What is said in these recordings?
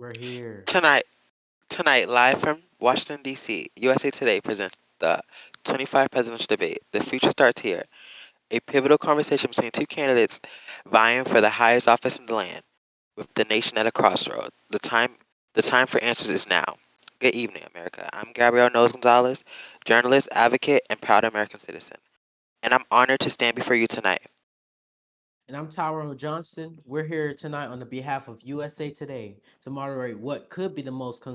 We're here. Tonight, tonight, live from Washington D.C., USA Today presents the 25 presidential debate. The future starts here. A pivotal conversation between two candidates vying for the highest office in the land, with the nation at a crossroad. The time for answers is now. Good evening, America. I'm Gabrielle Knowles Gonzalez, journalist, advocate, and proud American citizen, and I'm honored to stand before you tonight. And I'm Tyrone Johnson. We're here tonight on the behalf of USA Today to moderate what could be the most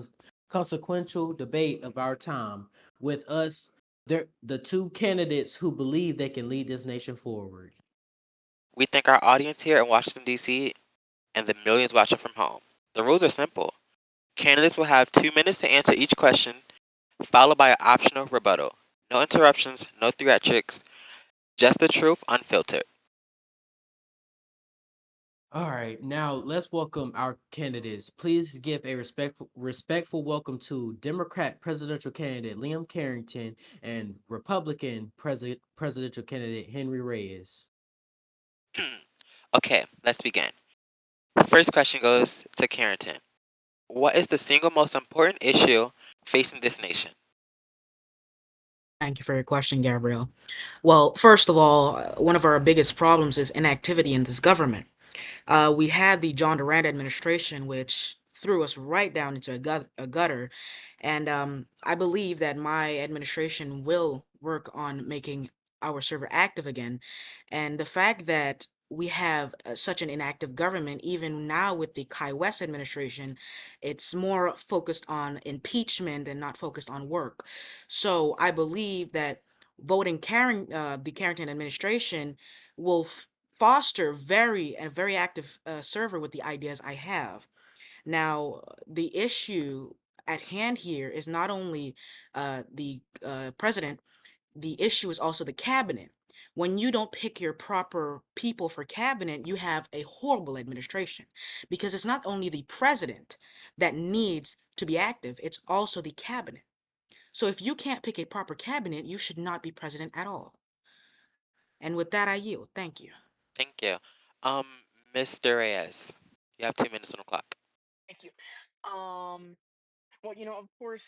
consequential debate of our time. With us, the two candidates who believe they can lead this nation forward. We thank our audience here in Washington, D.C., and the millions watching from home. The rules are simple. Candidates will have 2 minutes to answer each question, followed by an optional rebuttal. No interruptions, no theatrics, just the truth unfiltered. All right, now let's welcome our candidates. Please give a respectful welcome to Democrat presidential candidate Liam Carrington and Republican presidential candidate Henry Reyes. Okay, let's begin. First question goes to Carrington. What is the single most important issue facing this nation? Thank you for your question, Gabrielle. Well, first of all, one of our biggest problems is inactivity in this government. We had the John Durant administration, which threw us right down into a gutter. And I believe that my administration will work on making our server active again. And the fact that we have such an inactive government, even now with the Kai West administration, it's more focused on impeachment and not focused on work. So I believe that the Carrington administration will foster a very active server with the ideas I have. Now, the issue at hand here is not only the president, the issue is also the cabinet. When you don't pick your proper people for cabinet, you have a horrible administration because it's not only the president that needs to be active, it's also the cabinet. So if you can't pick a proper cabinet, you should not be president at all. And with that, I yield. Thank you. Thank you. Um, Mr. Reyes, you have 2 minutes on the clock. Thank you. Um, well, of course,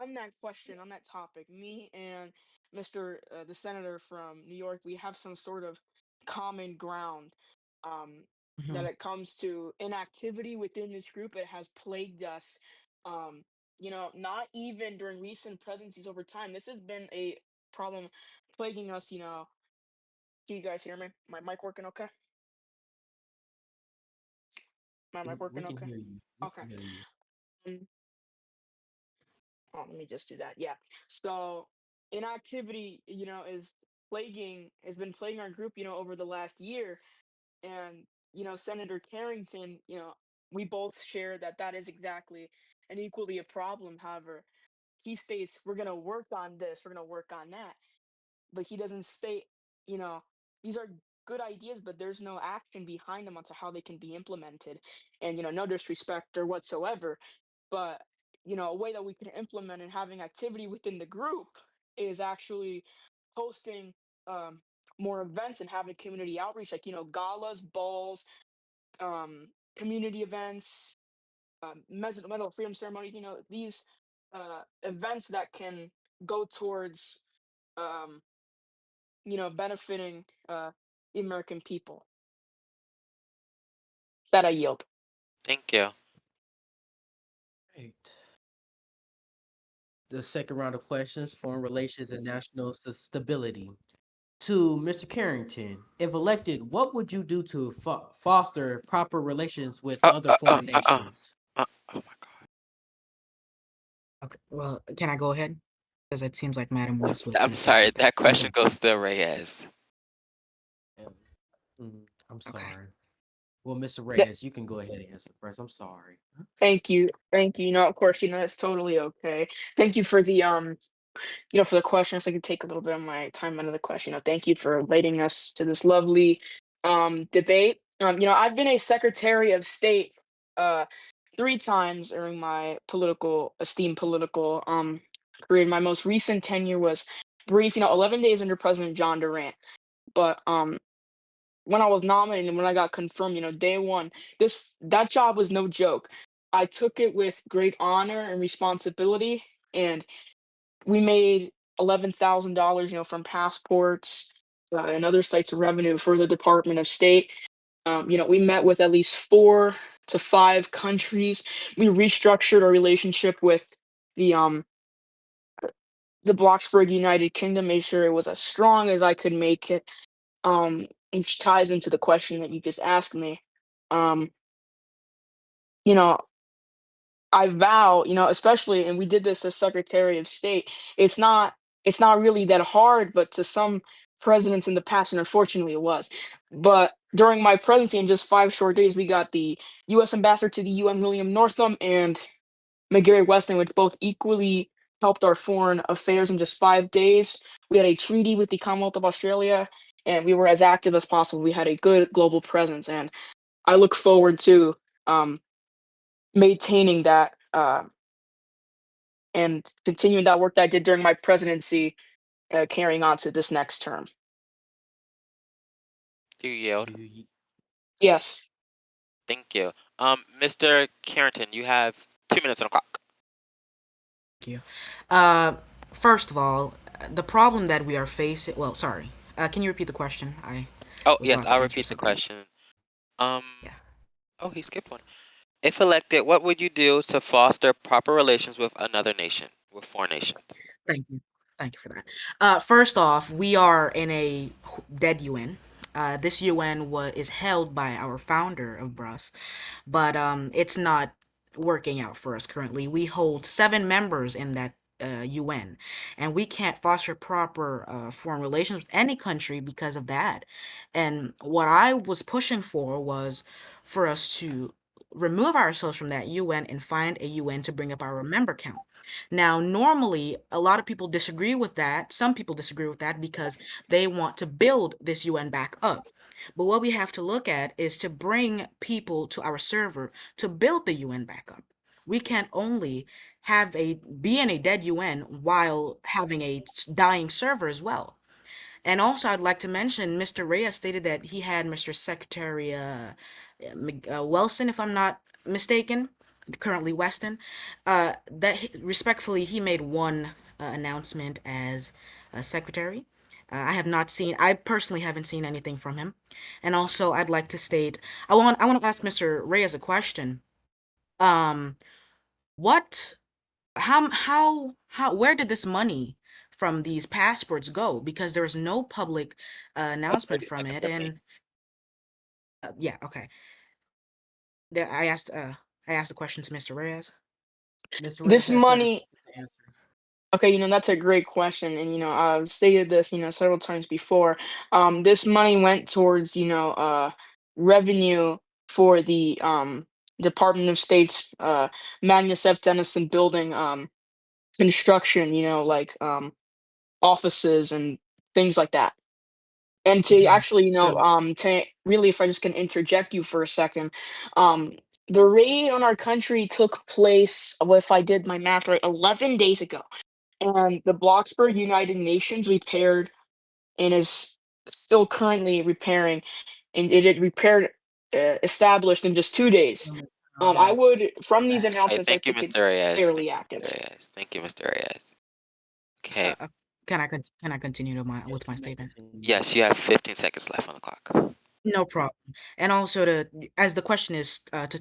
on that question, on that topic, me and Mr. The senator from New York, we have some sort of common ground. Um, that Mhm. it comes to inactivity within this group, it has plagued us. Um, not even during recent presidencies over time. This has been a problem plaguing us. Do you guys hear me? My mic working okay? My mic We working can okay? hear you. We Okay. can hear you. Um, Oh, let me just do that. Yeah. So inactivity, is plaguing has been plaguing our group, over the last year. And, Senator Carrington, we both share that that is exactly and equally a problem. However, he states we're gonna work on this, we're gonna work on that, but he doesn't state, you know, these are good ideas, but there's no action behind them onto how they can be implemented. And, no disrespect or whatsoever, but, a way that we can implement and having activity within the group is actually hosting um, more events and having community outreach, like, galas, balls, community events, medal of freedom ceremonies, these events that can go towards um, benefiting the American people. That I yield. Thank you. Right. The second round of questions, foreign relations and national stability. To Mr. Carrington, if elected, what would you do to foster proper relations with Uh, other uh, uh, foreign uh, uh, nations? oh my God. Okay. Well, can I go ahead? Because it seems like Madam West was I'm going to say sorry, something. that I'm question done. goes to Reyes. Um, I'm Okay. sorry. Well, Mr. Th- Reyes, you can go ahead and answer first. I'm sorry. Thank you, thank you. Of course, that's totally okay. Thank you for the for the questions. I could take a little bit of my time out of the question. Thank you for leading us to this lovely debate. I've been a Secretary of State uh 3 times during my esteemed political career. My most recent tenure was brief, 11 days under President John Durant. But when I was nominated and when I got confirmed, day one, this that job was no joke. I took it with great honor and responsibility, and we made $11,000, from passports and other sites of revenue for the Department of State. We met with at least 4 to 5 countries. We restructured our relationship with the um the Bloxburg United Kingdom, made sure it was as strong as I could make it. Which ties into the question that you just asked me. Um, you know, I vow, especially, and we did this as Secretary of State. It's not, it's not really that hard, but to some presidents in the past, and unfortunately it was. But during my presidency, in just 5 short days, we got the U.S. ambassador to the UN, William Northam, and McGarry Weston, which both equally helped our foreign affairs in just 5 days. We had a treaty with the Commonwealth of Australia, and we were as active as possible. We had a good global presence, and I look forward to um, maintaining that and continuing that work that I did during my presidency, carrying on to this next term. Do you yield? Do you, Yes. Thank you. Mr. Carrington, you have 2 minutes on the clock. Thank you. Uh, First of all, the problem that we are facing. Well, sorry. Can you repeat the question? I Oh, was yes, about to I'll answer repeat the something. question. Um, Yeah. oh, he skipped one. If elected, what would you do to foster proper relations with another nation, with foreign nations? Thank you. Thank you for that. First off, we are in a dead UN. This UN is held by our founder of BRUS, but it's not working out for us currently. We hold 7 members in that UN, and we can't foster proper foreign relations with any country because of that. And what I was pushing for was for us to remove ourselves from that UN and find a UN to bring up our member count. Now, normally, a lot of people disagree with that. Some people disagree with that because they want to build this UN back up. But what we have to look at is to bring people to our server to build the UN back up. We can't only be in a dead UN while having a dying server as well. And also, I'd like to mention Mr. Reyes stated that he had Mr. Secretary Wilson, if I'm not mistaken, currently Weston. Respectfully, he made one announcement as secretary. I personally haven't seen anything from him. And also, I'd like to state, I want to ask Mr. Reyes a question. Um, what where did this money from these passports go? Because there was no public Oh, announcement 30 from seconds it. remaining. And yeah, okay. There, I asked the question to Mr. Reyes. Mr. Reyes This has 30 money, seconds to answer. okay, that's a great question. And, I've stated this, several times before. This money went towards, revenue for the Department of State's Magnus F. Dennison building construction, like offices and things like that. And to Mhm. actually, So, to really, if I just can interject you for a second, um, the raid on our country took place, well, if I did my math right, 11 days ago. And the Bloxburg United Nations repaired and is still currently repairing, and it had repaired, established in just 2 days. Gentlemen, I has would, from these passed. Okay, announcements, I thank you, think it's Mr. Reyes. Thank fairly you, Mr. active. Reyes. Thank you, Mr. Reyes. uh, Okay. uh, can I continue Yes, with my you may statement? continue. Yes, you have 15 seconds left on the clock. No problem. And also as the question is to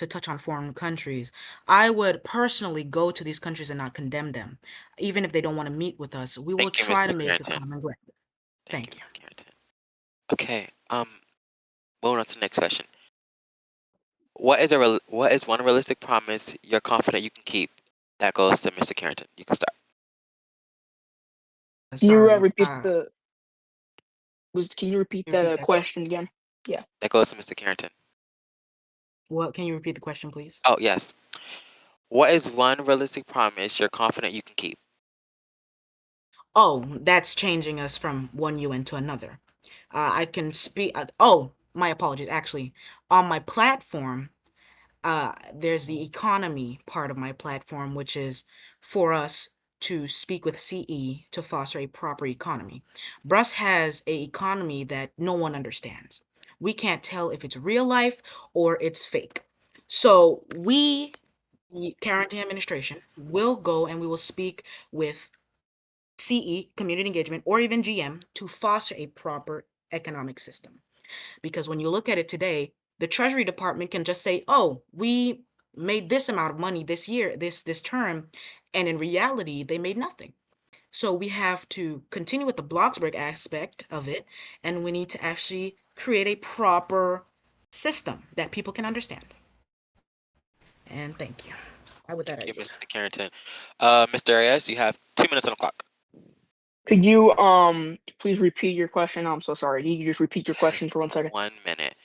touch on foreign countries, I would personally go to these countries and not condemn them, even if they don't want to meet with us. We will Thank you, try to Mr. make a Carrington. common ground. Thank you, Thank you. Mr. Carrington. Okay. Moving on to the next question. What is one realistic promise you're confident you can keep? That goes to Mr. Carrington. You can start. Can you Sorry. repeat can you repeat Can you that repeat that? question again? Yeah. That goes to Mr. Carrington. What? Can you repeat the question, please? Oh, yes. What is one realistic promise you're confident you can keep? Oh, that's changing us from one UN to another. I can speak. Oh, my apologies. Actually, on my platform, there's the economy part of my platform, which is for us to speak with CE to foster a proper economy. BRUS has a economy that no one understands. We can't tell if it's real life or it's fake. So we, the Carrington administration, will go and we will speak with CE, community engagement, or even GM to foster a proper economic system. Because when you look at it today, the Treasury Department can just say, "Oh, we made this amount of money this year, this term," and in reality, they made nothing. So we have to continue with the Bloxburg aspect of it, and we need to actually create a proper system that people can understand. And thank you. With that, Thank I you, yield. Mr. Carrington. Mr. Reyes, you have 2 minutes on the clock. Could you please repeat your question? I'm so sorry. Can you just repeat your question Yes, for 1 second? 1 minute.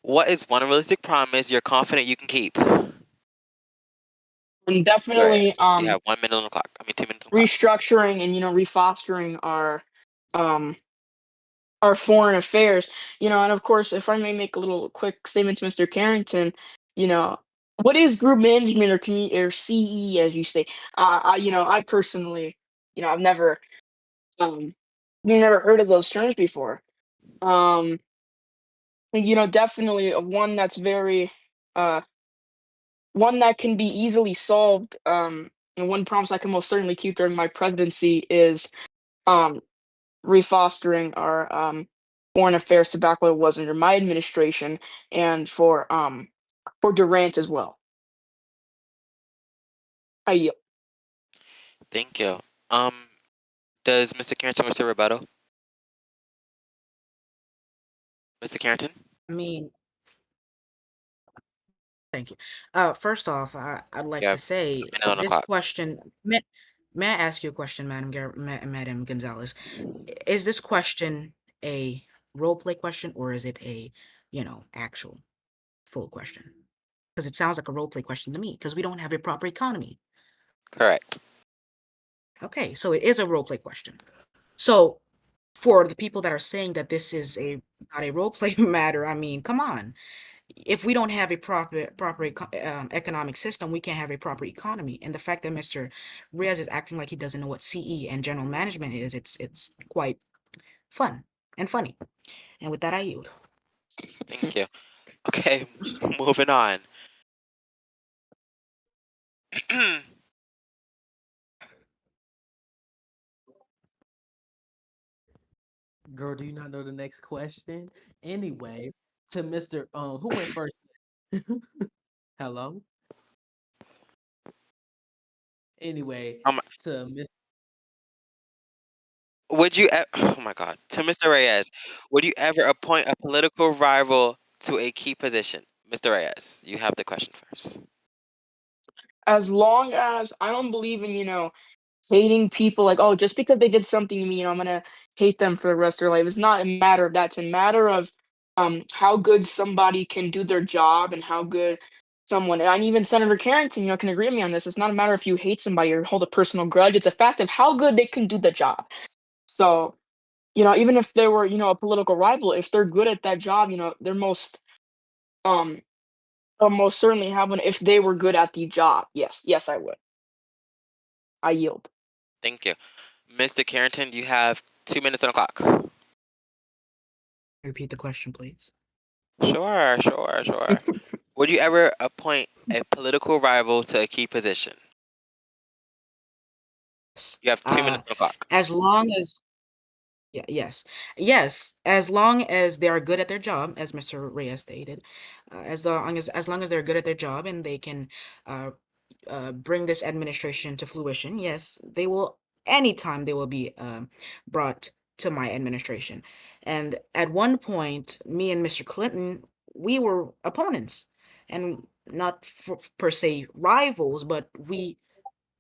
What is one realistic promise you're confident you can keep? And Mr. definitely Reyes, you have 1 minute on the clock. I mean, 2 minutes on the clock. restructuring and refostering um our foreign affairs. And of course, if I may make a little quick statement to Mr. Carrington, you know, what is group management or community or CE as you say? I personally, I've um never heard of those terms before. Um, and, definitely one that's very uh one that can be easily solved. And one promise I can most certainly keep during my presidency is um refostering our foreign affairs to back what it was under my administration, and for Durant as well. I yield. Thank you. Um, does Mr. Carrington wish to rebuttal? Mr. Carrington, I mean, thank you. First off, I'd you like to have say a minute on the this clock. question. May I ask you a question, Madam Gonzalez? Is this question a role play question or is it a, actual full question? Because it sounds like a role play question to me, because we don't have a proper economy. Correct. Okay, so it is a role play question. So for the people that are saying that this is a not a role play matter, I mean, come on. If we don't have a economic system, we can't have a proper economy. And the fact that Mr. Reyes is acting like he doesn't know what CE and general management is, it's quite fun and funny. And with that, I yield. Thank you. Okay, moving on. Girl, do you not know the next question? Anyway, to Mr. Who went first? Hello. Anyway, um, to Miss. would you? Oh my God. To Mr. Reyes, would you ever appoint a political rival to a key position? Mr. Reyes, you have the question first. As long as I don't believe in, hating people like, oh, just because they did something to me, I'm gonna hate them for the rest of their life. It's not a matter of that. It's a matter of how good somebody can do their job and how good someone, and even Senator Carrington, can agree with me on this. It's not a matter if you hate somebody or hold a personal grudge. It's a fact of how good they can do the job. So, even if they were, a political rival, if they're good at that job, they're um most certainly have one if they were good at the job. Yes, yes, I would. I yield. Thank you. Mr. Carrington, you have 2 minutes on the clock. Repeat the question, please. Sure, sure, sure. Would you ever appoint a political rival to a key position? Yes. You have 2 minutes on the clock. As long as Yeah, yes, as long as they are good at their job, as Mr. Reyes stated, as long as they're good at their job and they can uh, bring this administration to fruition, yes, they will. Anytime they will be brought to my administration. And at one point, me and Mr. Clinton, we were opponents, and not per se rivals, but we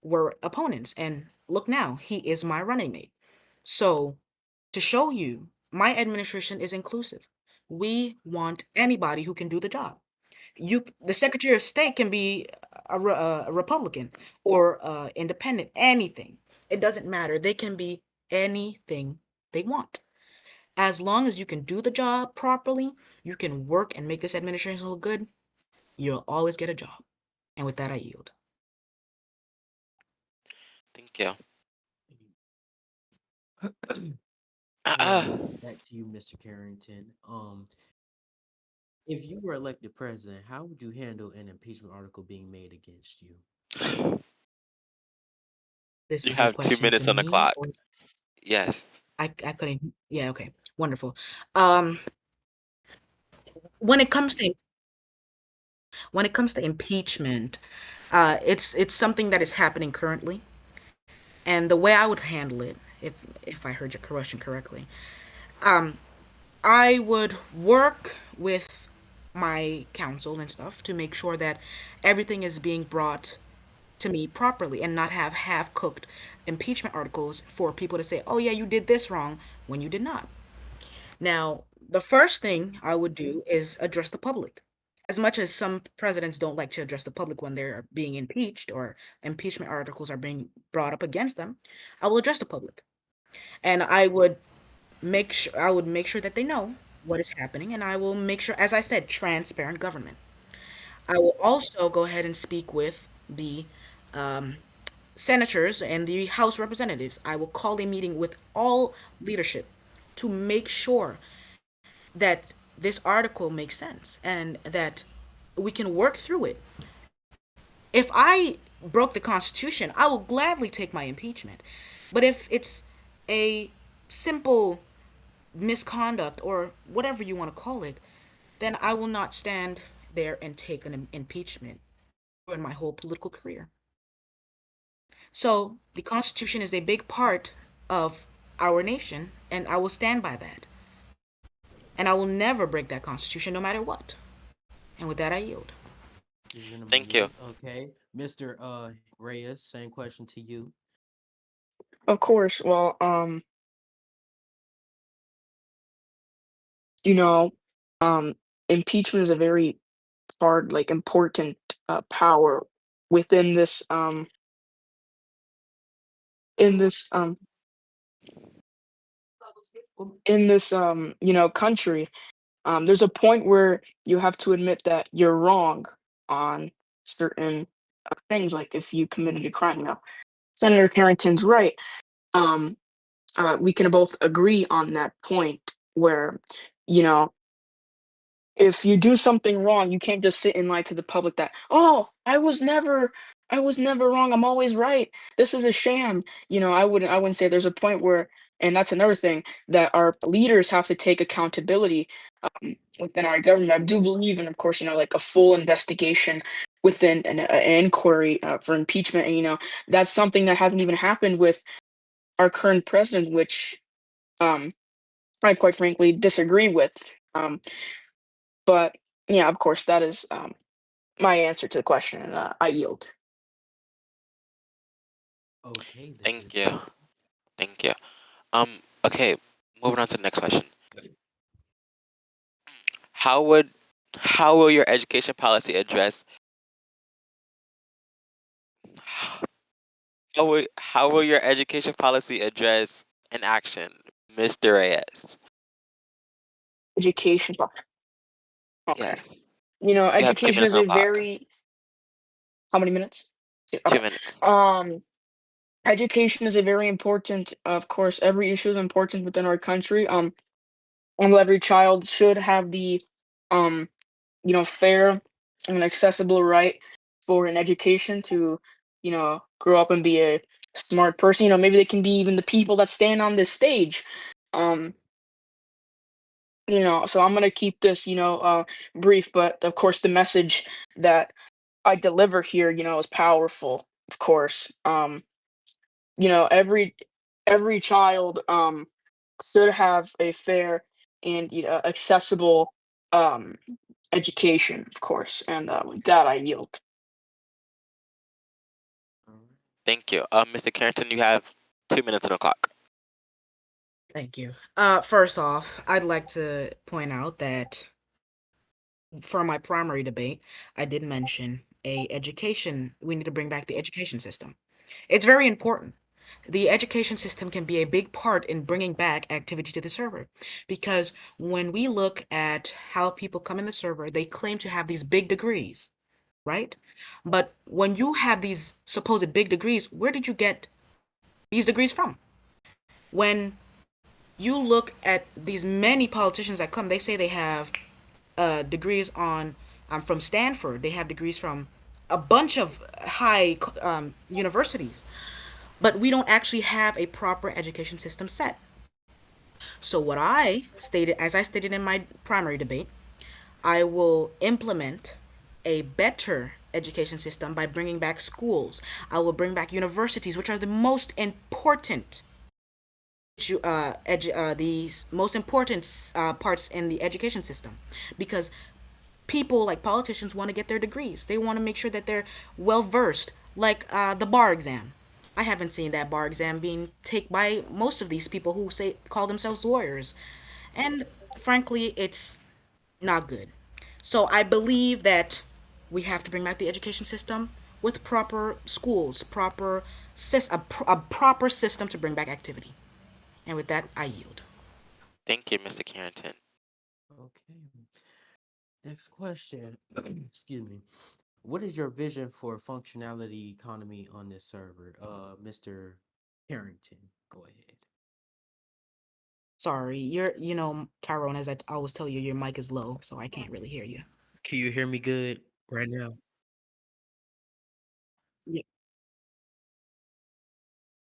were opponents. And look now, he is my running mate. So, to show you, my administration is inclusive. We want anybody who can do the job. The Secretary of State can be a Republican or independent, anything. It doesn't matter. They can be anything they want. As long as you can do the job properly, you can work and make this administration look good, you'll always get a job. And with that, I yield. Thank you. Well, Uh-uh. back to you, Mr. Carrington. If you were elected president, how would you handle an impeachment article being made against you? This You is a have two question to minutes on the me, clock. or Yes. I couldn't. Yeah, okay, wonderful. Um, when it comes to impeachment, it's something that is happening currently, and the way I would handle it, if I heard your question correctly, um, I would work with my counsel and stuff to make sure that everything is being brought to me properly and not have half cooked impeachment articles for people to say, oh, yeah, you did this wrong when you did not. Now, the first thing I would do is address the public. As much as some presidents don't like to address the public when they're being impeached or impeachment articles are being brought up against them, I will address the public. And I would make sure that they know what is happening, and I will make sure, as I said, transparent government. I will also go ahead and speak with the um, senators and the House representatives. I will call a meeting with all leadership to make sure that this article makes sense and that we can work through it. If I broke the Constitution, I will gladly take my impeachment. But if it's a simple misconduct or whatever you want to call it, then I will not stand there and take an impeachment in my whole political career. So the Constitution is a big part of our nation, and I will stand by that. And I will never break that Constitution no matter what. And with that, I yield. The gentleman Thank you. yield. Okay. Mr. Reyes, same question to you. Of course. Well, you know, um, impeachment is a very hard, like important power within this in this um Well, country. There's a point where you have to admit that you're wrong on certain things, like if you committed a crime. Senator Carrington's right. Um, we can both agree on that point where, you know, if you do something wrong, you can't just sit and lie to the public that, oh, I was never wrong. I'm always right. This is a sham. I wouldn't say there's a point where, and that's another thing that our leaders have to take accountability within our government. I do believe in, of course, like a full investigation within an inquiry for impeachment. And, that's something that hasn't even happened with our current president, which um, I quite frankly disagree with. Um, but yeah, of course, that is my answer to the question, and I yield. okay, the Thank good you. gentleman. Thank you. Okay, moving on to the next question. How would how will your education policy address how will your education policy address an action, Mr. Reyes? Education. Okay. Yes. You have two Education minutes is on the a clock. very how many minutes? Two. Two Okay. minutes. Education is a very important. Of course, every issue is important within our country. And every child should have the um fair and accessible right for an education to, grow up and be a smart person. Maybe they can be even the people that stand on this stage. Um, so I'm gonna keep this, brief, but of course the message that I deliver here, is powerful, of course. Every child should have a fair and accessible um education, of course. And with that, I yield. All right. Thank you. Mr. Carrington, you have 2 minutes on the clock. Thank you. First off, I'd like to point out that for my primary debate, I did mention we need to bring back the education system. It's very important. The education system can be a big part in bringing back activity to the server because when we look at how people come in the server, they claim to have these big degrees, right? But when you have these supposed big degrees, where did you get these degrees from? When you look at these many politicians that come, they say they have degrees on from Stanford. They have degrees from a bunch of high universities, but we don't actually have a proper education system set. So what I stated, as I stated in my primary debate, I will implement a better education system by bringing back schools. I will bring back universities, which are the most important the most important parts in the education system, because people like politicians want to get their degrees. They want to make sure that they're well versed, like the bar exam. I haven't seen that bar exam being taken by most of these people who say call themselves lawyers, and frankly, it's not good. So I believe that we have to bring back the education system with proper schools, a proper system to bring back activity. And with that, I yield. Thank you, Mr. Carrington. Okay. Next question. Excuse me. What is your vision for functionality economy on this server? Mr. Carrington, go ahead. Sorry, Tyrone, as I always tell you, your mic is low, so I can't really hear you. Can you hear me good right now? Yeah,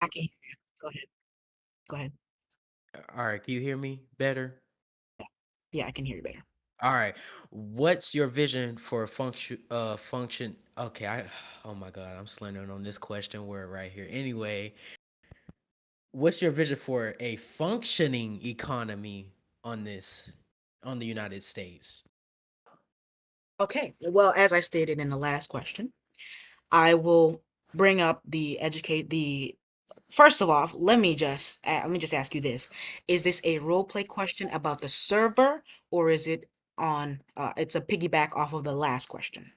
I can hear you. Go ahead. Go ahead. All right, can you hear me better? Yeah, yeah, I can hear you better. All right. What's your vision for function okay, I oh my god, I'm slendering on this question word right here. Anyway, what's your vision for a functioning economy on this on the United States? Okay. Well, as I stated in the last question, I will bring up the educate the first of all, let me just ask you this. Is this a role play question about the server, or is it on it's a piggyback off of the last question?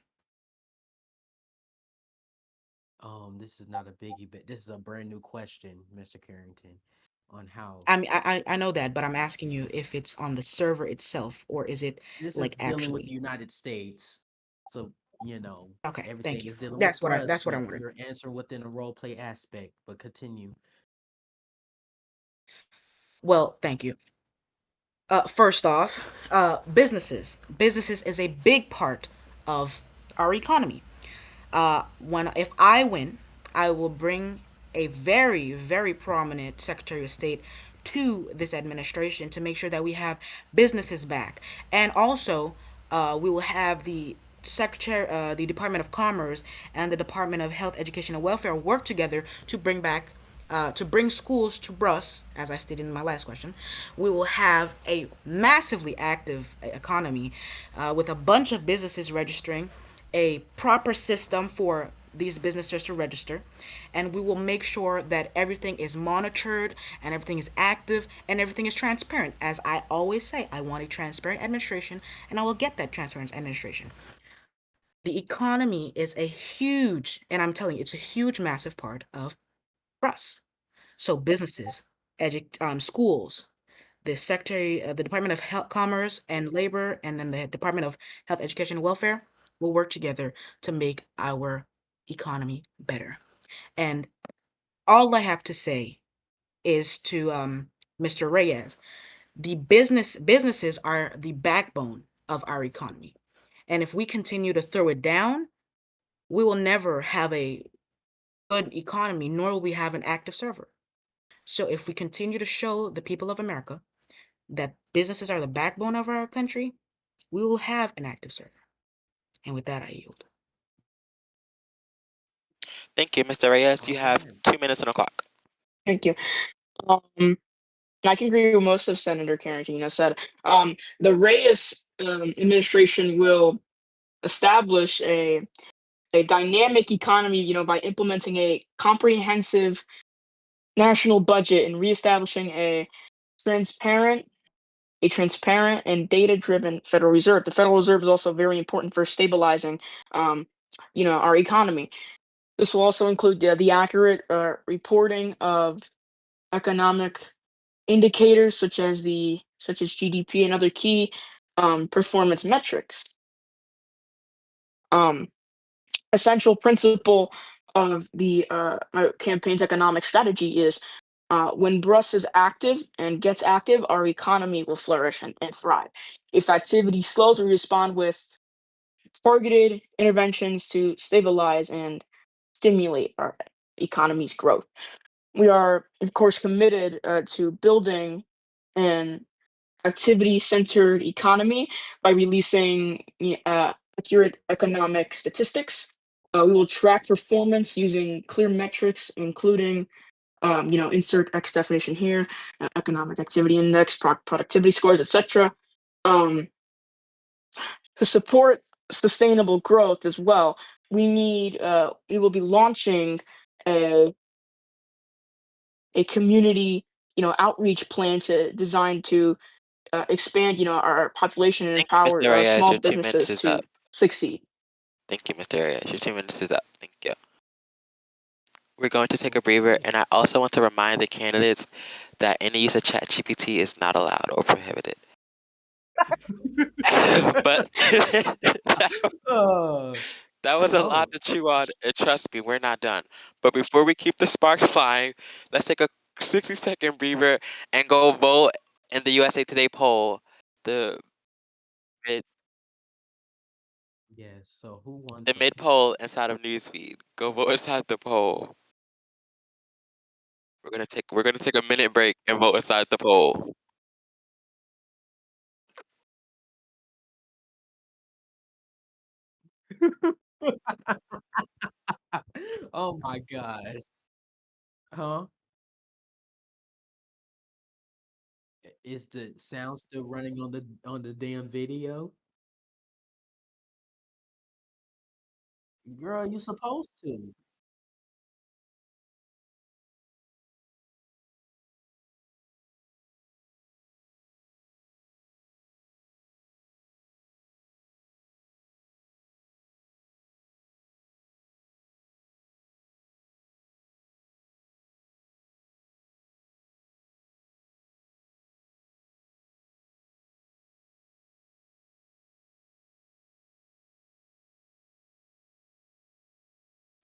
This is not a biggie, but this is a brand new question, Mr. Carrington, on how I mean, I know that, but I'm asking you if it's on the server itself, or is it this is like dealing with the actually? United States. So, Okay, thank everything you. is dealing with That's what I but wanted. you're answering within a role play aspect. But continue. Well, thank you. First off, businesses is a big part of our economy. When if I win, I will bring a very, very prominent Secretary of State to this administration to make sure that we have businesses back, and also we will have the Department of Commerce and the Department of Health, Education, and Welfare work together to bring schools to BRUS, as I stated in my last question. We will have a massively active economy with a bunch of businesses registering, a proper system for these businesses to register, and we will make sure that everything is monitored and everything is active and everything is transparent. As I always say, I want a transparent administration, and I will get that transparent administration. The economy is a huge, and I'm telling you, it's a huge, massive part of us. So businesses, schools, the Department of Health, Commerce and Labor, and then the Department of Health, Education, and Welfare will work together to make our economy better. And all I have to say is to Mr. Reyes, businesses are the backbone of our economy. And if we continue to throw it down, we will never have a good economy, nor will we have an active server. So if we continue to show the people of America that businesses are the backbone of our country, we will have an active server. And with that, I yield. Thank you, Mr. Reyes. You All have right. 2 minutes on the clock. Thank you. Um, I can agree with most of Senator Carrington. Said the Reyes administration will establish a dynamic economy. By implementing a comprehensive national budget and reestablishing transparent transparent and data-driven Federal Reserve. The Federal Reserve is also very important for stabilizing, um, our economy. This will also include the accurate reporting of economic indicators such as GDP and other key performance metrics. Um, Essential principle of the my campaign's economic strategy is When BRUS is active and gets active, our economy will flourish and thrive. If activity slows, we respond with targeted interventions to stabilize and stimulate our economy's growth. We are, of course, committed to building an activity centered economy by releasing accurate economic statistics. We will track performance using clear metrics, including insert X definition here, economic activity index, productivity scores, etc. Um, to support sustainable growth as well, we will be launching a community outreach plan to designed to expand our population and Thank you, Mr. empower Reyes. small Your 2 minutes businesses is to up. succeed. Thank you, Mr. Reyes. Your 2 minutes is up. Thank you. We're going to take a breather, Okay. and I also want to remind the candidates that any use of ChatGPT is not allowed or prohibited. But Uh, that was a lot oh, to chew on, and trust me, we're not done. But before we keep the sparks flying, let's take a 60-second breather and go vote in the USA Today poll. The mid, yes. So who won the so mid poll inside of Newsfeed. Go vote inside the poll. We're gonna take a minute break and vote inside the poll. oh my gosh. Huh? Is the sound still running on the damn video? Girl, you supposed to.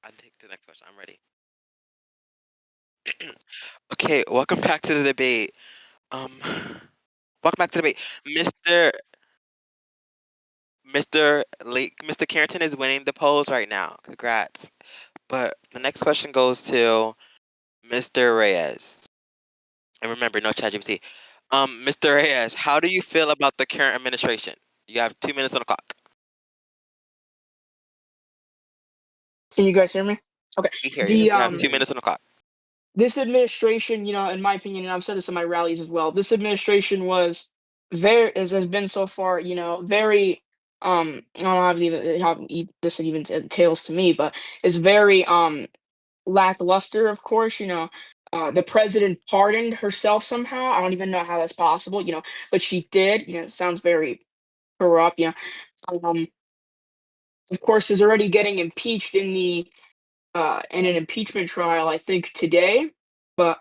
I take the next question. I'm ready. Okay, welcome back to the debate. Um, welcome back to the debate, Mr. Carrington is winning the polls right now. Congrats. But the next question goes to Mr. Reyes. And remember, no ChatGPT. Mr. Reyes, how do you feel about the current administration? You have 2 minutes on the clock. Can you guys hear me? Okay. We hear you. The Yes, You we have hear two you. minutes on the clock. This administration, in my opinion, and I've said this in my rallies as well, this administration has been so far, very I don't know how this even entails to me, but it's very lackluster, of course. The president pardoned herself somehow. I don't even know how that's possible, but she did. It sounds very corrupt. Um, of course, is already getting impeached in an impeachment trial, I think today. But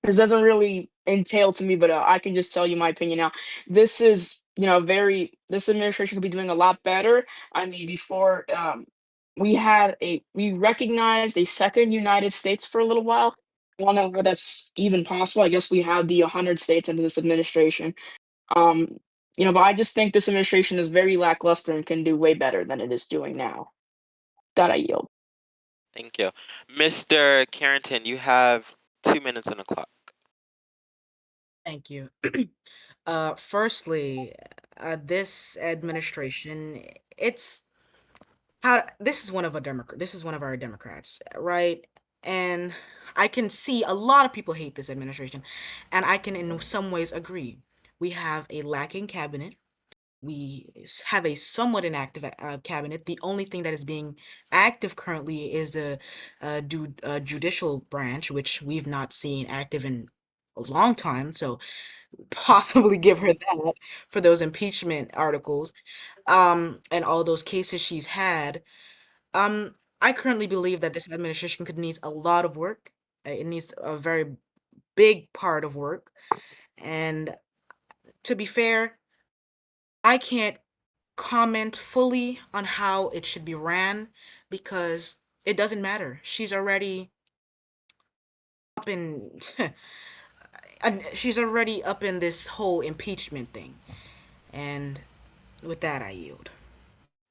this doesn't really entail to me, but I can just tell you my opinion now. This is, this administration could be doing a lot better. I mean, before we recognized a second United States for a little while. I don't know how that's even possible. I guess we have the 100 states under this administration. Um, but I just think this administration is very lackluster and can do way better than it is doing now. That I yield. Thank you. Mr. Carrington, you have 2 minutes on the clock. Thank you. Firstly, this administration, it's how this is one of a Democrat. This is one of our Democrats, right? And I can see a lot of people hate this administration, and I can in some ways agree. We have a lacking cabinet. Have a somewhat inactive cabinet. The only thing that is being active currently is the judicial branch, which we've not seen active in a long time. So possibly give her that for those impeachment articles, and all those cases she's had. I currently believe that this administration could needs a lot of work. It needs a very big part of work. And to be fair, I can't comment fully on how it should be ran because it doesn't matter. She's already up in and she's already up in this whole impeachment thing. And with that, I yield.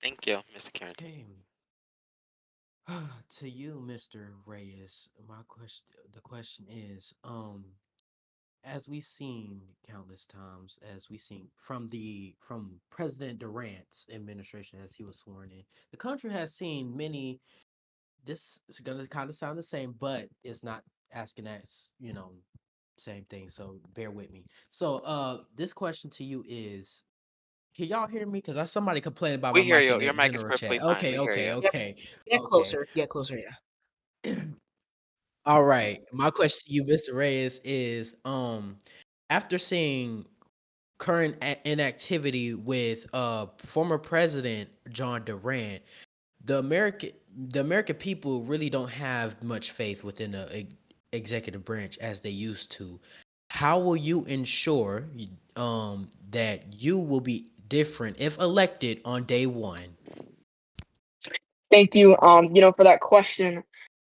Thank you, Mr. Carrington. Okay. To you, Mr. Reyes, the question is, as we've seen countless times, as we've seen from President Durant's administration as he was sworn in, the country has seen many. This is gonna kind of sound the same, but it's not asking that same thing. So bear with me. So this question to you is, can y'all hear me? Because I somebody complained about We my hear mic in you. the Your mic is general perfectly chat. fine. Okay, We hear okay, you. Yep. okay, Get okay. closer. Get closer. Yeah. All right. My question to you, Mr. Reyes, is after seeing current inactivity with former President John Durant, the American the American people really don't have much faith within the executive branch as they used to. How will you ensure that you will be different if elected on day one? Thank you, for that question.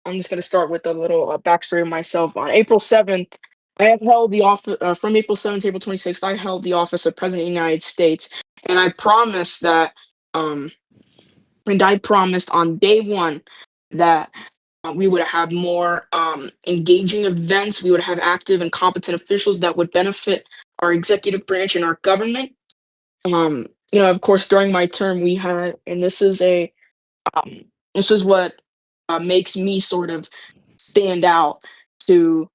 I'm just gonna start with a little backstory of myself. On April 7th, I have held the office from April 7th to April 26th. I held the office of President of the United States, and I promised that, um, and I promised on day one that we would have more engaging events. We would have active and competent officials that would benefit our executive branch and our government. Of course, during my term, we had, and um, this is what makes me sort of stand out to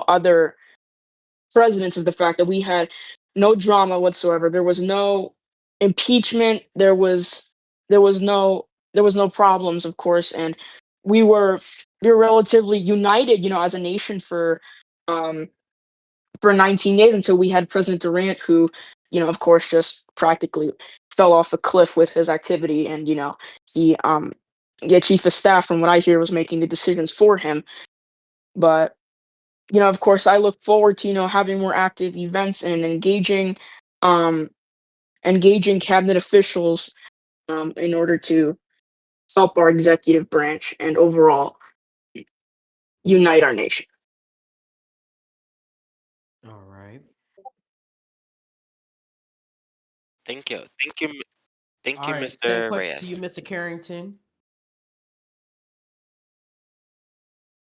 other presidents, is the fact that we had no drama whatsoever. There was no impeachment. There was no problems, of course, and we were we were relatively united, as a nation um, for 19 days until we had President Durant, who, of course, just practically fell off a cliff with his activity, and he yeah, chief of staff, from what I hear, was making the decisions for him. But of course, I look forward to having more active events and um, engaging cabinet officials in order to help our executive branch and overall unite our nation. All right. Thank you. Thank All you, right. Same Mr. question to you, Reyes. Mr. Carrington.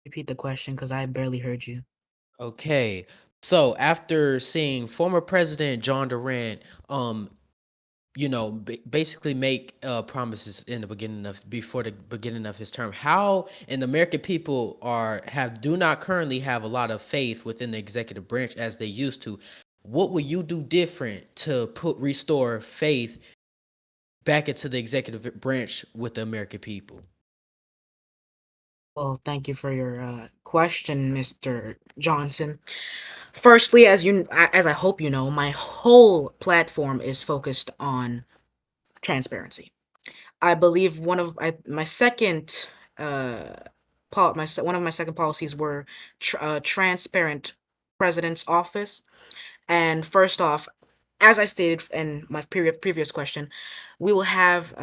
Repeat the question because I barely heard you. Okay. So after seeing former President John Durant, basically make promises in the beginning of before the beginning of his term, how and the American people do not currently have a lot of faith within the executive branch as they used to. What will you do different to restore faith back into the executive branch with the American people? Well, thank you for your question, Mr. Johnson. Firstly, as I hope you know, my whole platform is focused on transparency. I believe my second uh one of my second policies were transparent president's office. And first off, as I stated in my previous question, we will have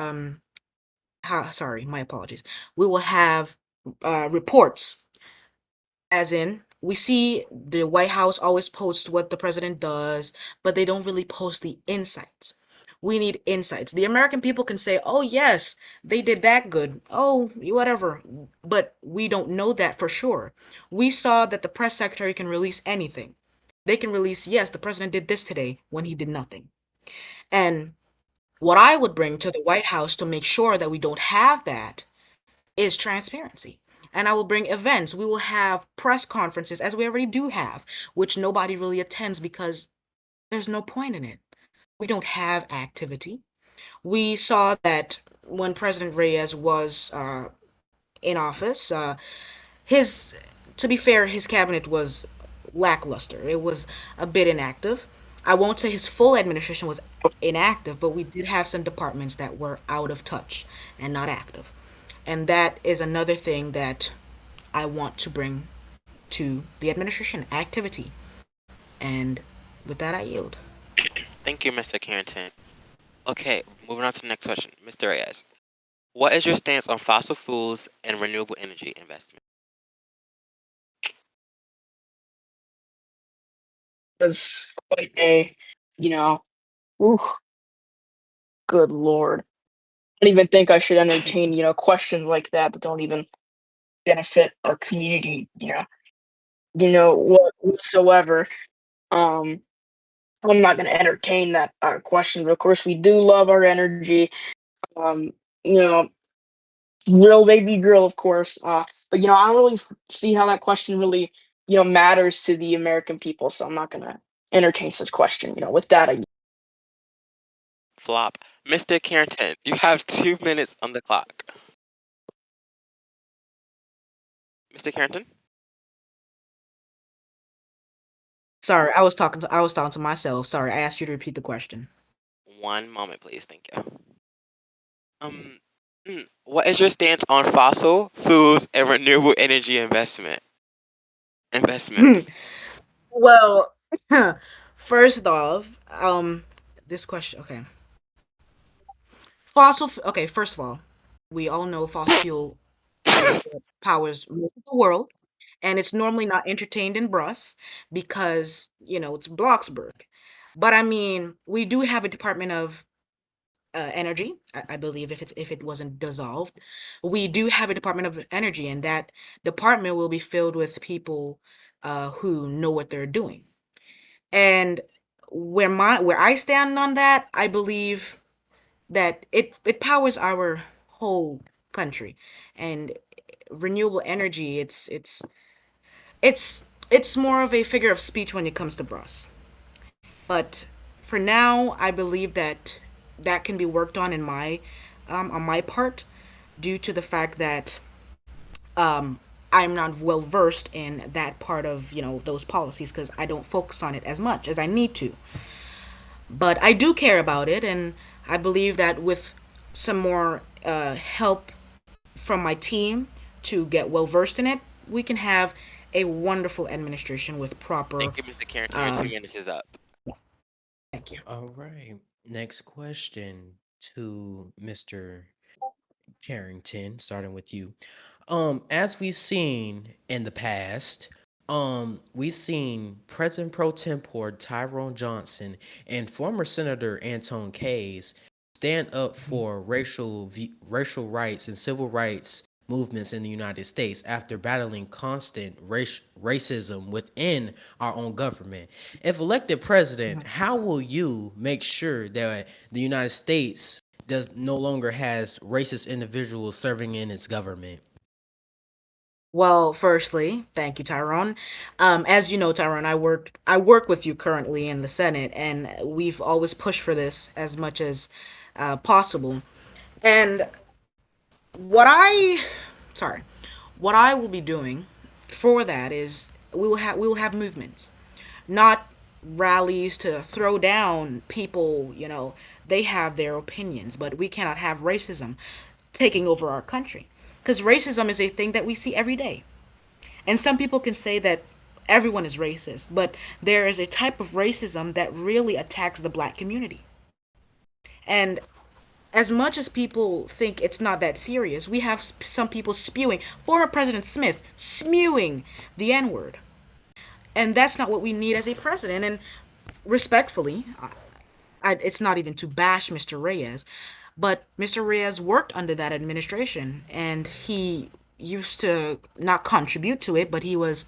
sorry, my apologies. We will have reports, as in, we see the White House always post what the president does, but they don't really post the insights. We need insights. The American people can say, oh, yes, they did that good. Oh, whatever. But we don't know that for sure. We saw that the press secretary can release anything. They can release, yes, the president did this today when he did nothing. And what I would bring to the White House to make sure that we don't have that is transparency. And I will bring events. We will have press conferences, as we already do have, which nobody really attends because there's no point in it. We don't have activity. We saw that when President Reyes was in office, his, to be fair, his cabinet was lackluster. It was a bit inactive. I won't say his full administration was inactive, but we did have some departments that were out of touch and not active. And that is another thing that I want to bring to the administration: activity. And with that, I yield. Thank you, Mr. Carrington. Okay, moving on to the next question. Mr. Reyes, what is your stance on fossil fuels and renewable energy investment? was quite a, you know, ooh, good lord. I don't even think I should entertain, questions like that that don't even benefit our community, whatsoever. Um, I'm not gonna entertain that question. But of course, we do love our energy. Um, you know, Real baby girl, of course. But I don't really see how that question really, matters to the American people. So I'm not gonna entertain such question. With that, I Flop. Mr. Carrington, you have 2 minutes on the clock. Mr. Carrington? Sorry, I was talking to myself. Sorry, I asked you to repeat the question. One moment, please. Thank you. Um, what is your stance on fossil fuels and renewable energy investments? Well, first off, this question. Okay, Okay, first of all, we all know fossil fuel is what powers most of the world, and it's normally not entertained in BRUS because it's Bloxburg. But I mean, we do have a Department of Energy. I believe if it wasn't dissolved, we do have a Department of Energy, and that department will be filled with people who know what they're doing. And where I stand on that, I believe that it powers our whole country, and renewable energy. It's more of a figure of speech when it comes to BRUS. But for now, I believe that that can be worked on my part, due to the fact that um, I'm not well versed in that part of those policies because I don't focus on it as much as I need to. But I do care about it, and I believe that with some more help from my team to get well versed in it, we can have a wonderful administration with proper. Thank you, Mr. Carrington. Your two Um, minutes is up. Thank you. All right. Next question to Mr. Carrington, starting with you. As we've seen in the past, we've seen President Pro Tempore Tyrone Johnson and former Senator Anton Keyes stand up for racial rights and civil rights movements in the United States after battling constant racism within our own government. If elected president, how will you make sure that the United States does no longer has racist individuals serving in its government? Well, firstly, thank you, Tyrone. As you know, Tyrone, I work with you currently in the Senate, and we've always pushed for this as much as possible. And what I, sorry, what I will be doing for that is we will have movements, not rallies to throw down people. They have their opinions, but we cannot have racism taking over our country, because racism is a thing that we see every day. And some people can say that everyone is racist, but there is a type of racism that really attacks the black community. And as much as people think it's not that serious, we have some people spewing, former President Smith spewing the N word. And that's not what we need as a president. And respectfully, it's not even to bash Mr. Reyes, but Mr. Reyes worked under that administration, and he used to not contribute to it, but he was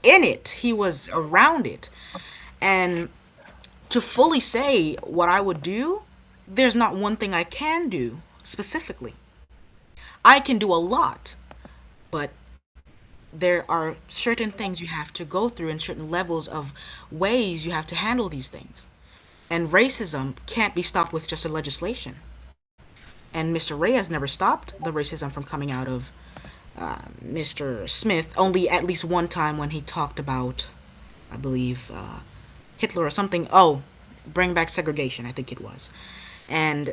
in it, he was around it. And to fully say what I would do, there's not one thing I can do specifically. I can do a lot, but there are certain things you have to go through and certain levels of ways you have to handle these things. And racism can't be stopped with just a legislation. And Mr. Reyes never stopped the racism from coming out of Mr. Smith, only at least one time when he talked about, I believe, Hitler or something. Oh, bring back segregation, I think it was. And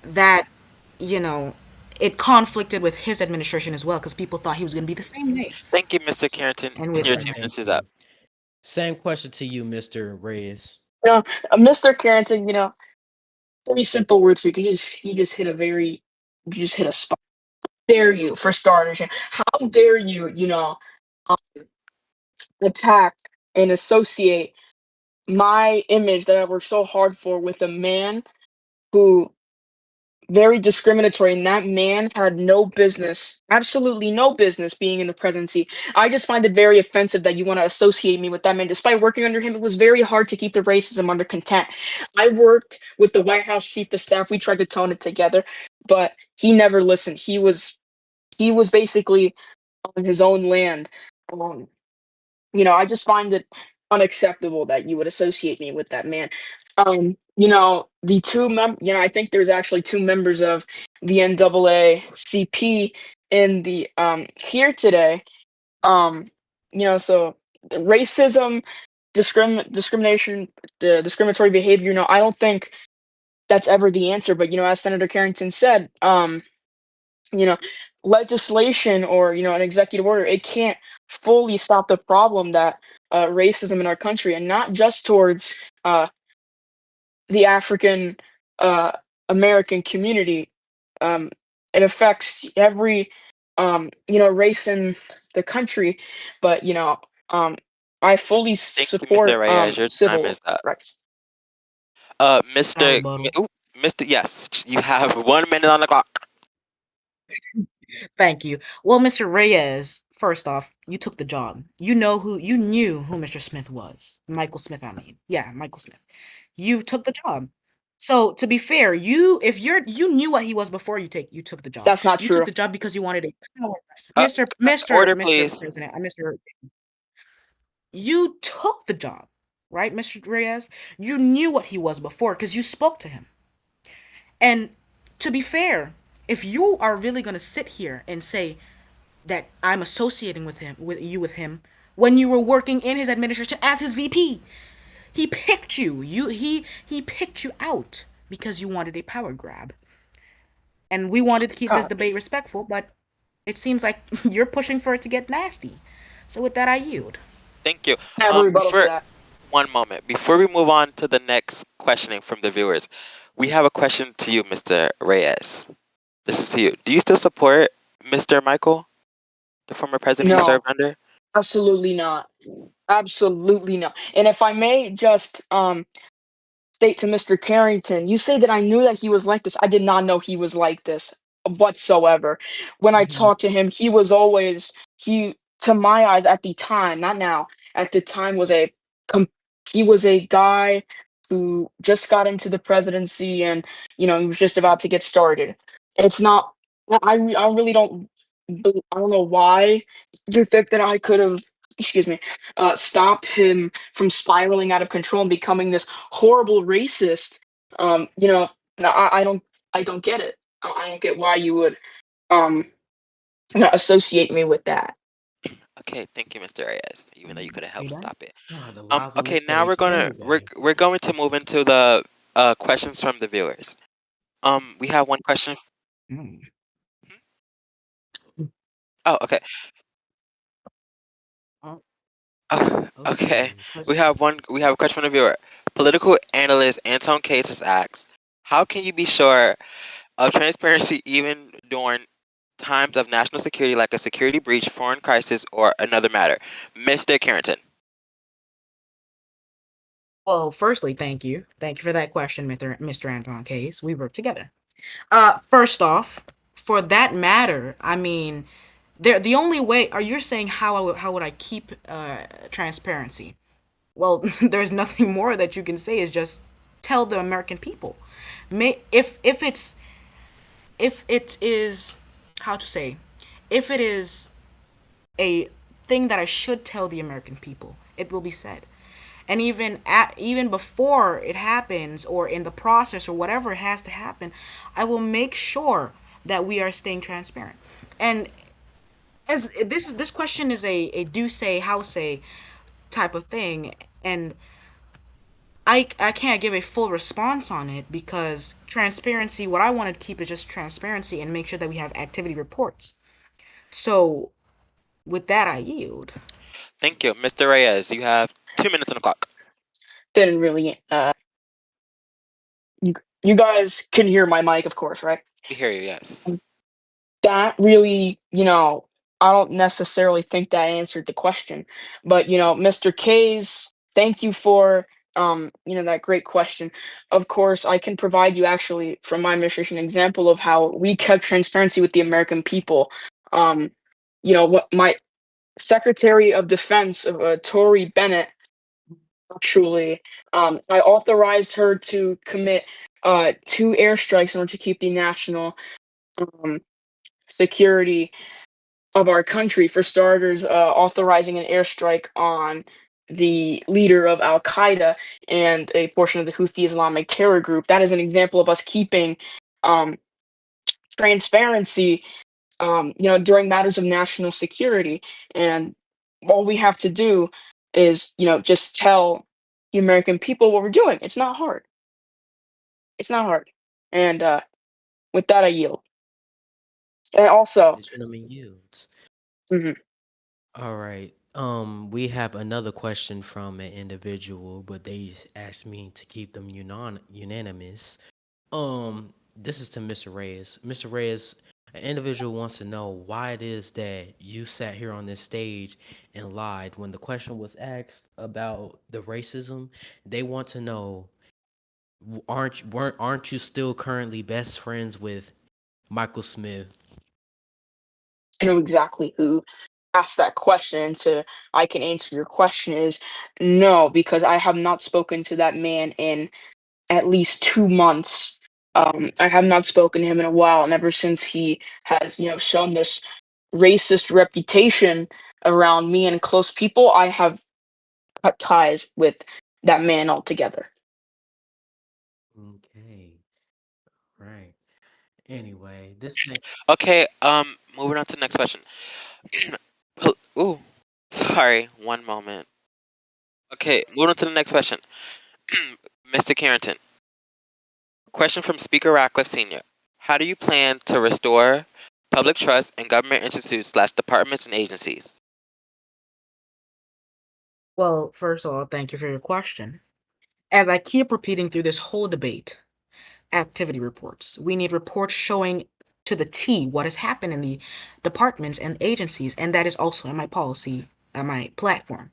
that, you know, it conflicted with his administration as well because people thought he was going to be the same way. Thank you, Mr. Carrington. And with Your two Thank minutes is up. you. Same question to you, Mr. Reyes. Mr. Carrington, very simple words. You just hit a very, you just hit a spot. Dare you, for starters? How dare you, attack and associate my image that I worked so hard for with a man who very discriminatory, and that man had no business, absolutely no business being in the presidency. I just find it very offensive that you want to associate me with that man. Despite working under him, it was very hard to keep the racism under content. I worked with the White House chief of staff. We tried to tone it together, but he never listened. He was basically on his own land. Um, I just find it unacceptable that you would associate me with that man. I think there's actually two members of the NAACP in the here today. Um, so the racism, discrimination, the discriminatory behavior. I don't think that's ever the answer. But as Senator Carrington said, you know, legislation or an executive order, it can't fully stop the problem that racism in our country, and not just towards uh, the African uh, American community. Um, it affects every race in the country, but um, I fully Thank you, Mr. support Reyes. Your time civil is up. rights. Can I Mr. rebuttal? Mr. Yes, you have 1 minute on the clock. Thank you. Well, Mr. Reyes, first off, you took the job. You knew who Mr. Smith was. Michael Smith, I mean. Yeah, Michael Smith. You took the job. So to be fair, you knew what he was before you took the job. That's not You took true. the job because you wanted a power. Uh, Order, Mr. please. President, Mr. You took the job, right, Mr. Reyes? You knew what he was before because you spoke to him. And to be fair, if you are really gonna sit here and say that I'm associating with him when you were working in his administration as his VP. He picked you. He picked you out because you wanted a power grab. And we wanted to keep this debate respectful, but it seems like you're pushing for it to get nasty. So with that I yield. Thank you. I have a rebuttal to Before that. one moment, before we move on to the next questioning from the viewers, we have a question to you, Mr. Reyes. This is to you. Do you still support Mr. Michael, the former president you served No, under? absolutely not. Absolutely not. And if I may just state to Mr. Carrington, you say that I knew that he was like this. I did not know he was like this whatsoever. When I Mhm. talked to him, he was always to my eyes at the time, not now, at the time was com- he was a guy who just got into the presidency, and he was just about to get started. It's not I really I don't know why you think that I could have, excuse me, stopped him from spiraling out of control and becoming this horrible racist. No, I don't get it. I don't get why you would um associate me with that. Okay, thank you, Mr. Reyes. Even though you could have Are you helped done? stop it. Oh, the lies of Okay, Mr. now Explainer guy. we're going to move into the questions from the viewers. We have one question. Mm. Oh, okay. Oh, Okay. okay. We have a question from the viewer. Political analyst Anton Case asks, how can you be sure of transparency even during times of national security like a security breach, foreign crisis, or another matter? Mr. Carrington. Well, firstly, thank you. Thank you for that question, Mr. Anton Case. We work together. First off, for that matter, I mean, the only way are you saying how would I keep transparency? Well, there's nothing more that you can say is just tell the American people. If it is how to say, if it is a thing that I should tell the American people, it will be said. And even before it happens or in the process or whatever has to happen, I will make sure that we are staying transparent. And as this question is a do say how say type of thing, and I can't give a full response on it because transparency, what I want to keep is just transparency and make sure that we have activity reports. So with that I yield. Thank you. Mr. Reyes, you have 2 minutes on the clock. Didn't really. You guys can hear my mic, of course, right? We hear you, yes. That really, I don't necessarily think that answered the question. But Mr. K's, thank you for that great question. Of course, I can provide you actually from my administration an example of how we kept transparency with the American people. Um, what my Secretary of Defense, Tory Bennett, actually, I authorized her to commit two airstrikes in order to keep the national um, security of our country. For starters, authorizing an airstrike on the leader of Al Qaeda and a portion of the Houthi Islamic terror group. That is an example of us keeping um, transparency, during matters of national security. And all we have to do is, just tell the American people what we're doing. It's not hard. It's not hard. And with that, I yield. And also, The gentleman yields. mhm, All right. We have another question from an individual, but they asked me to keep them unanimous. This is to Mr. Reyes. Mr. Reyes, an individual wants to know why it is that you sat here on this stage and lied when the question was asked about the racism. They want to know, aren't you still currently best friends with Michael Smith? I know exactly who asked that question. To I can answer your question is no, because I have not spoken to that man in at least 2 months. I have not spoken to him in a while, and ever since he has, shown this racist reputation around me and close people, I have cut ties with that man altogether. Okay, right. Anyway, this next. Okay, moving on to the next question. Ooh, sorry, one moment. Okay, moving on to the next question. Mr. Carrington, question from Speaker Ratcliffe Sr. How do you plan to restore public trust in government institutes slash departments and agencies? Well, first of all, thank you for your question. As I keep repeating through this whole debate, activity reports. We need reports showing to the T what has happened in the departments and agencies, and that is also in my policy, my platform.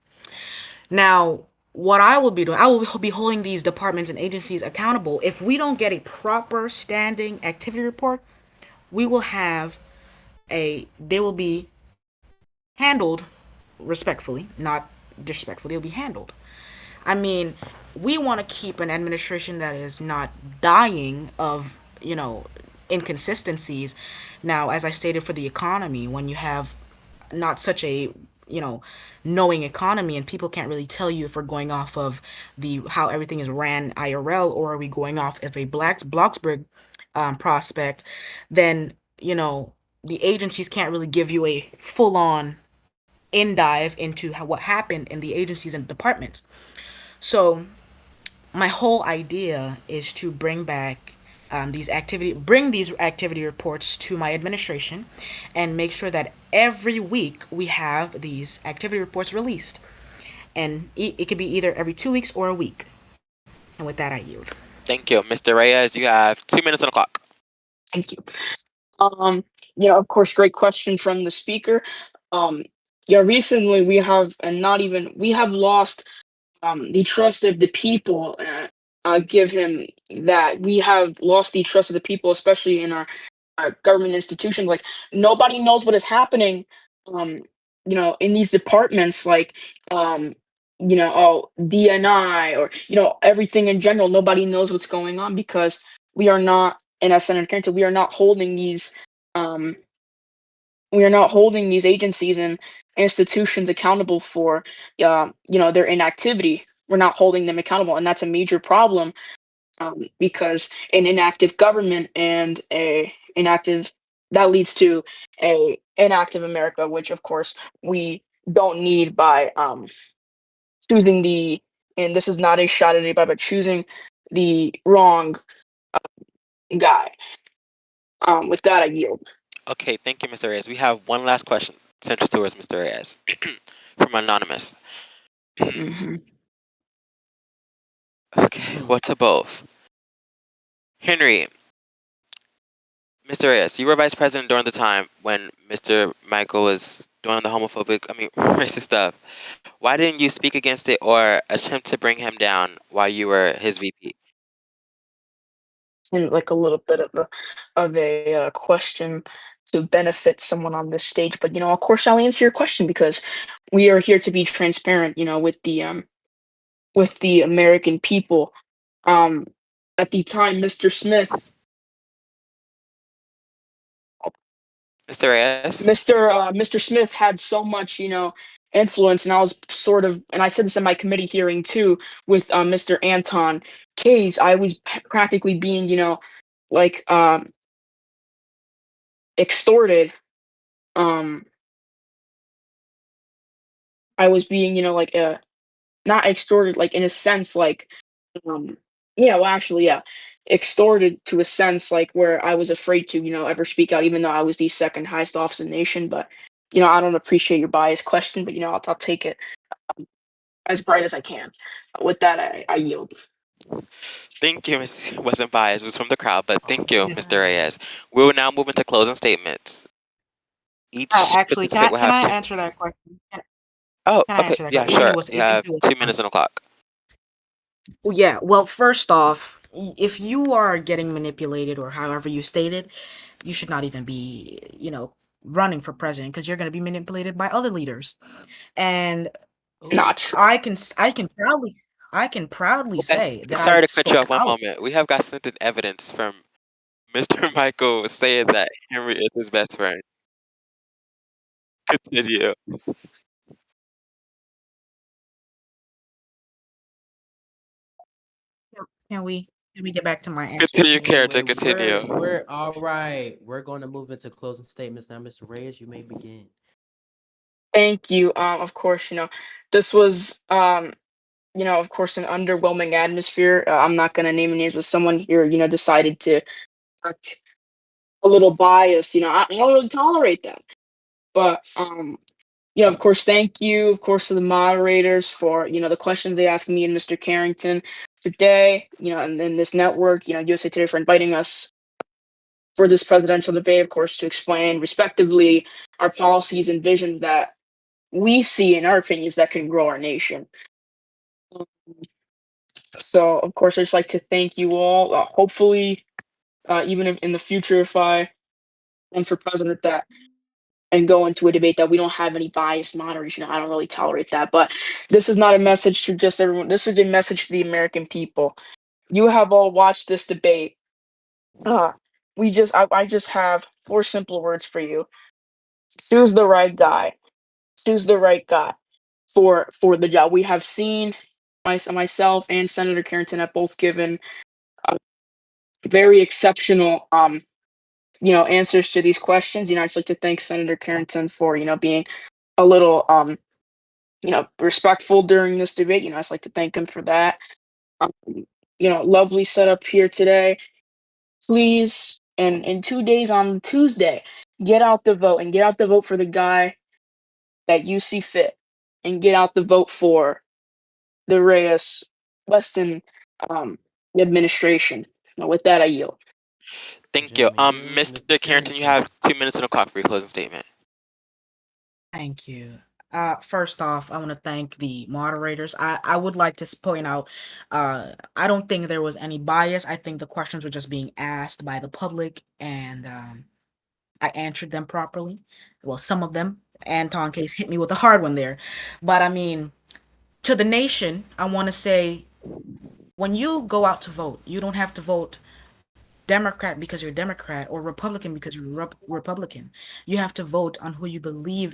Now, what I will be doing, I will be holding these departments and agencies accountable. If we don't get a proper standing activity report, we will have they will be handled respectfully, not disrespectfully. They'll be handled. I mean, we want to keep an administration that is not dying of, inconsistencies. Now, as I stated for the economy, when you have not such a, you know, knowing economy and people can't really tell you if we're going off of the how everything is ran IRL or are we going off of a Bloxburg prospect, then, the agencies can't really give you a full on in dive into what happened in the agencies and departments. So my whole idea is to bring these activity reports to my administration, and make sure that every week we have these activity reports released, and it could be either every 2 weeks or a week. And with that, I yield. Thank you. Mr. Reyes, you have 2 minutes on the clock. Thank you. Um, of course, great question from the speaker. Um, recently we have, and not even we have lost the trust of the people. Give him that. We have lost the trust of the people, especially in our government institutions. Like nobody knows what is happening. In these departments, like DNI, or everything in general. Nobody knows what's going on because we are not, and as Senator Carrington, um, we are not holding these agencies and institutions accountable for their inactivity. We're not holding them accountable, and that's a major problem, because an inactive government and a inactive that leads to a inactive America, which of course we don't need by choosing the, and this is not a shot at anybody, but choosing the wrong guy. With that, I yield. Okay, thank you, Mr. Reyes. We have one last question centered towards Mr. Reyes from Anonymous. Mhm. Okay, Mm. well, to both. Henry, Mr. Reyes, you were vice president during the time when Mr. Michael was doing the homophobic, racist stuff. Why didn't you speak against it or attempt to bring him down while you were his VP? Seemed like a little bit of a question to benefit someone on this stage, but of course, I'll answer your question because we are here to be transparent. With the American people. Um, at the time, Mr. Reyes? Mr. Smith had so much, influence, and I was sort of, and I said this in my committee hearing too, with Mr. Anton Keyes. I was practically being, like extorted. Um, I was being, like not extorted, like in a sense, like Um, yeah, well, actually, yeah, extorted to a sense, like where I was afraid to, ever speak out, even though I was the second highest office in the nation. But I don't appreciate your biased question, but I'll take it as bright as I can. With that, I yield. Thank you, Miss. Wasn't biased, it was from the crowd, but thank you, Yes. Mr. Reyes. We will now move into closing statements. Each Actually, participant will can have I two. answer that question? Oh, Can I okay. answer that Yeah, question? If sure. it was You if have it was 2 minutes on the clock. Well, yeah, well, first off, if you are getting manipulated or however you stated, you should not even be, running for president because you're going to be manipulated by other leaders. And Oh, Not true. I can proudly Yes, say that I sorry to cut you spoke off one out. moment. We have got sent in evidence from Mr. Michael saying that Henry is his best friend. Continue. Can we can we get back to my answer? Continue, character. we're Continue. all right. We're going to move into closing statements now, Mr. Reyes. You may begin. Thank you. Of course, this was, of course, an underwhelming atmosphere. I'm not going to name names, but someone here, decided to act a little biased. I don't really tolerate that. But of course, thank you, of course, to the moderators for the questions they asked me and Mr. Carrington today. And then this network, USA Today, for inviting us for this presidential debate, of course, to explain respectively our policies and visions that we see in our opinions that can grow our nation. So, of course, I just like to thank you all. Hopefully, even if in the future, if I am for president, that and go into a debate that we don't have any biased moderation. I don't really tolerate that. But this is not a message to just everyone. This is a message to the American people. You have all watched this debate. Uh, I just have four simple words for you. Choose the right guy. Choose the right guy for the job. We have seen myself and Senator Carrington have both given uh, very exceptional answers to these questions. I just like to thank Senator Carrington for being a little respectful during this debate. I just like to thank him for that. Um, lovely setup here today. Please, and in 2 days on Tuesday, get out the vote and get out the vote for the guy that you see fit, and get out the vote for the Reyes Weston um, administration. With that, I yield. Thank you. Gentlemen yield. Mr. Mr. Carrington, you Carrington. have 2 minutes on the clock for your closing statement. Thank you. First off, I want to thank the moderators. I would like to point out, I don't think there was any bias. I think the questions were just being asked by the public, and I answered them properly. Well, some of them. Anton Case hit me with a hard one there, but I mean, to the nation, I want to say, when you go out to vote, you don't have to vote Democrat because you're Democrat or Republican because you're Republican. You have to vote on who you believe